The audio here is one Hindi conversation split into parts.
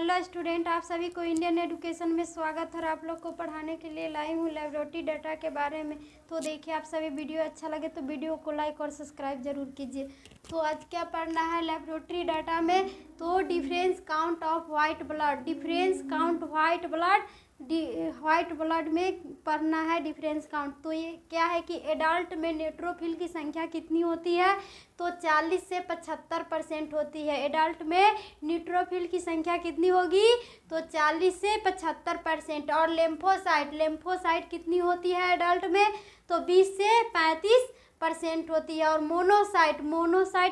हेलो स्टूडेंट, आप सभी को इंडियन एजुकेशन में स्वागत है और आप लोग को पढ़ाने के लिए लाई हूँ लेबोरेटरी डाटा के बारे में। तो देखिए, आप सभी वीडियो अच्छा लगे तो वीडियो को लाइक और सब्सक्राइब जरूर कीजिए। तो आज क्या पढ़ना है लेबोरेटरी डाटा में, तो difference count of white blood, difference count white blood में पढ़ना है डिफरेंस काउंट। तो ये क्या है कि एडल्ट में न्यूट्रोफिल की संख्या कितनी होती है, तो 40 से 75% होती है। एडल्ट में न्यूट्रोफिल की संख्या कितनी होगी, तो 40 से 75%। और लेम्फोसाइट कितनी होती है एडल्ट में, तो 20 से 35% होती है। और मोनोसाइट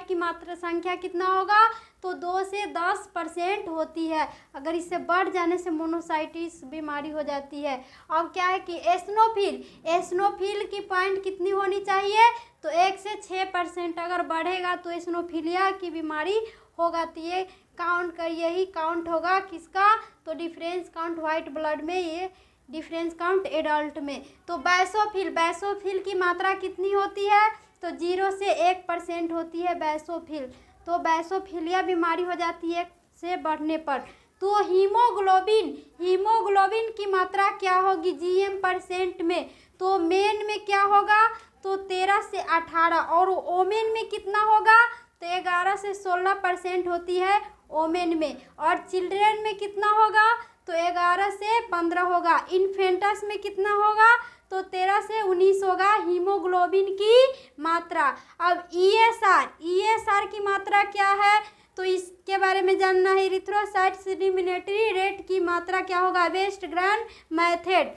की मात्रा संख्या कितना होगा, तो 2 से 10% होती है। अगर इससे बढ़ जाने से मोनोसाइटिस बीमारी हो जाती है। अब क्या है कि एस्नोफिल की पॉइंट कितनी होनी चाहिए, तो 1 से 6%। अगर बढ़ेगा तो एस्नोफिलिया की बीमारी होगा। तो ये काउंट कर, यही काउंट होगा किसका, तो डिफरेंस काउंट वाइट ब्लड में, ये डिफरेंस काउंट एडल्ट में। तो बैसोफिल की मात्रा कितनी होती है, तो 0 से 1% होती है बैसोफिल। तो बैसोफिलिया बीमारी हो जाती है से बढ़ने पर। तो हीमोग्लोबिन की मात्रा क्या होगी GM% में, तो मेन में क्या होगा, तो 13 से 18। और ओमेन में कितना होगा, तो 11 से 16% होती है ओमेन में। और चिल्ड्रन में कितना होगा, तो 11 से 15 होगा। इन्फेंटस में कितना होगा, तो 13 से 19 होगा हीमोग्लोबिन की मात्रा। अब ESR की मात्रा क्या है, तो इसके बारे में जानना है। इरिथ्रोसाइट सेडिमेंटरी रेट की मात्रा क्या होगा, वेस्टग्रैंड मेथड।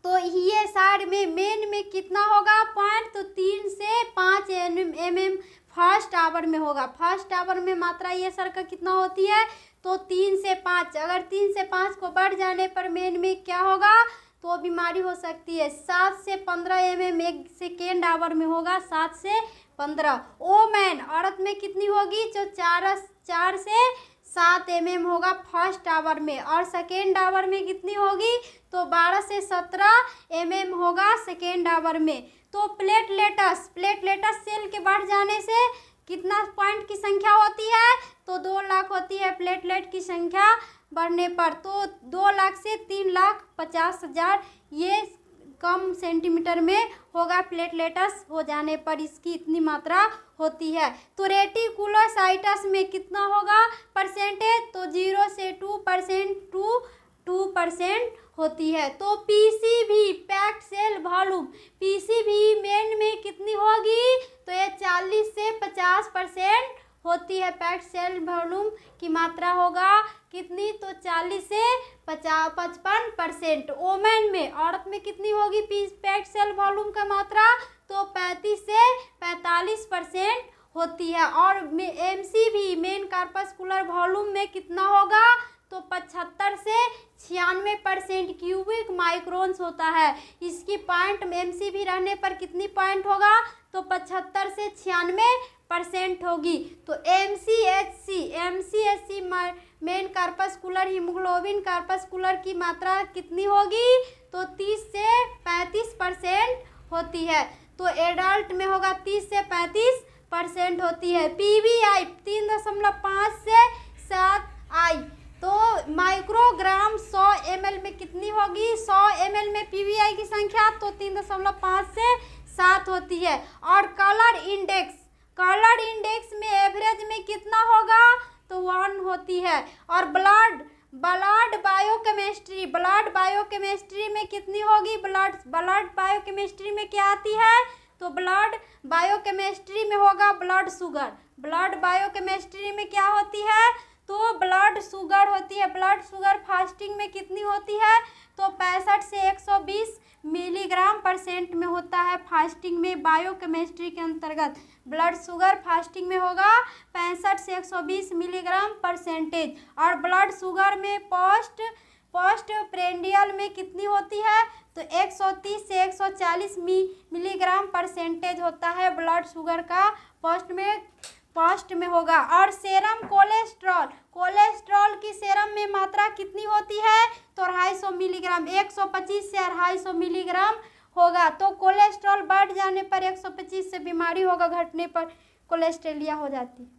तो ESR में मेन में कितना होगा पॉइंट, तो 3 से 5 mm फर्स्ट आवर में होगा। फर्स्ट आवर में मात्रा ESR का कितना होती है, तो 3 से 5। अगर 3 से 5 को बढ़ जाने पर मेन में क्या होगा, तो बीमारी हो सकती है। 7 से 15 mm एक सेकेंड आवर में होगा, 7 से 15। ओमेन औरत में कितनी होगी, जो 4 से 7 mm होगा फर्स्ट आवर में। और सेकेंड आवर में कितनी होगी, तो 12 से 17 mm होगा सेकेंड आवर में। तो प्लेटलेटस सेल के बढ़ जाने से कितना पॉइंट की संख्या होती है, तो 2 लाख होती है प्लेटलेट की संख्या बढ़ने पर। तो 2 लाख से 3,50,000 ये कम सेंटीमीटर में होगा प्लेटलेटस हो जाने पर, इसकी इतनी मात्रा होती है। तो रेटिकुलोसाइटस में कितना होगा परसेंटेज, तो 0 से 2% होती है। तो PCV packed cell volume, PCV men में कितनी होगी, तो ये 40 से 50% होती है। पैक्ड सेल वॉल्यूम की मात्रा होगा कितनी, तो 40 से 55%। ओमेन में औरत में कितनी होगी पैक्ड सेल वॉल्यूम का मात्रा, तो 35 से 45% होती है। और MCV मेन कार्पस्कुलर वॉल्यूम में कितना होगा, तो 75 से 96% क्यूबिक माइक्रोन्स होता है। इसकी पॉइंट MCV रहने पर कितनी पॉइंट होगा, तो 75 से 96% होगी। तो MCHC main corpuscular haemoglobin corpuscular की मात्रा कितनी होगी, तो 30 से 35% होती है। तो एडल्ट में होगा 30 से 35% होती है। PVI 3.5 से 7 I, तो माइक्रोग्राम 100 ml में कितनी होगी, 100 ml में PVI की संख्या, तो 3.5 से 7 होती है। और कलर इंडेक्स में एवरेज में कितना होगा, तो 1 होती है। और ब्लड बायोकेमिस्ट्री में कितनी होगी, ब्लड बायोकेमिस्ट्री में क्या आती है, तो ब्लड बायोकेमिस्ट्री में होगा ब्लड बायोकेमिस्ट्री में क्या होती है, तो ब्लड शुगर होती है। ब्लड शुगर फास्टिंग में कितनी होती है, तो 65 से 120 mg/% में होता है फास्टिंग में। बायोकेमिस्ट्री के अंतर्गत ब्लड शुगर फास्टिंग में होगा 65 से 120 mg%। और ब्लड शुगर में पोस्ट प्रेंडियल में कितनी होती है, तो 130 से 140 mg% होता है ब्लड शुगर का पोस्ट में होगा। और सेरम कोलेस्ट्रॉल की सेरम में मात्रा कितनी होती है, तो 250 मिलीग्राम, 125 से 250 मिलीग्राम होगा। तो कोलेस्ट्रॉल बढ़ जाने पर 125 से बीमारी होगा, घटने पर कोलेस्ट्रेलिया हो जाती है।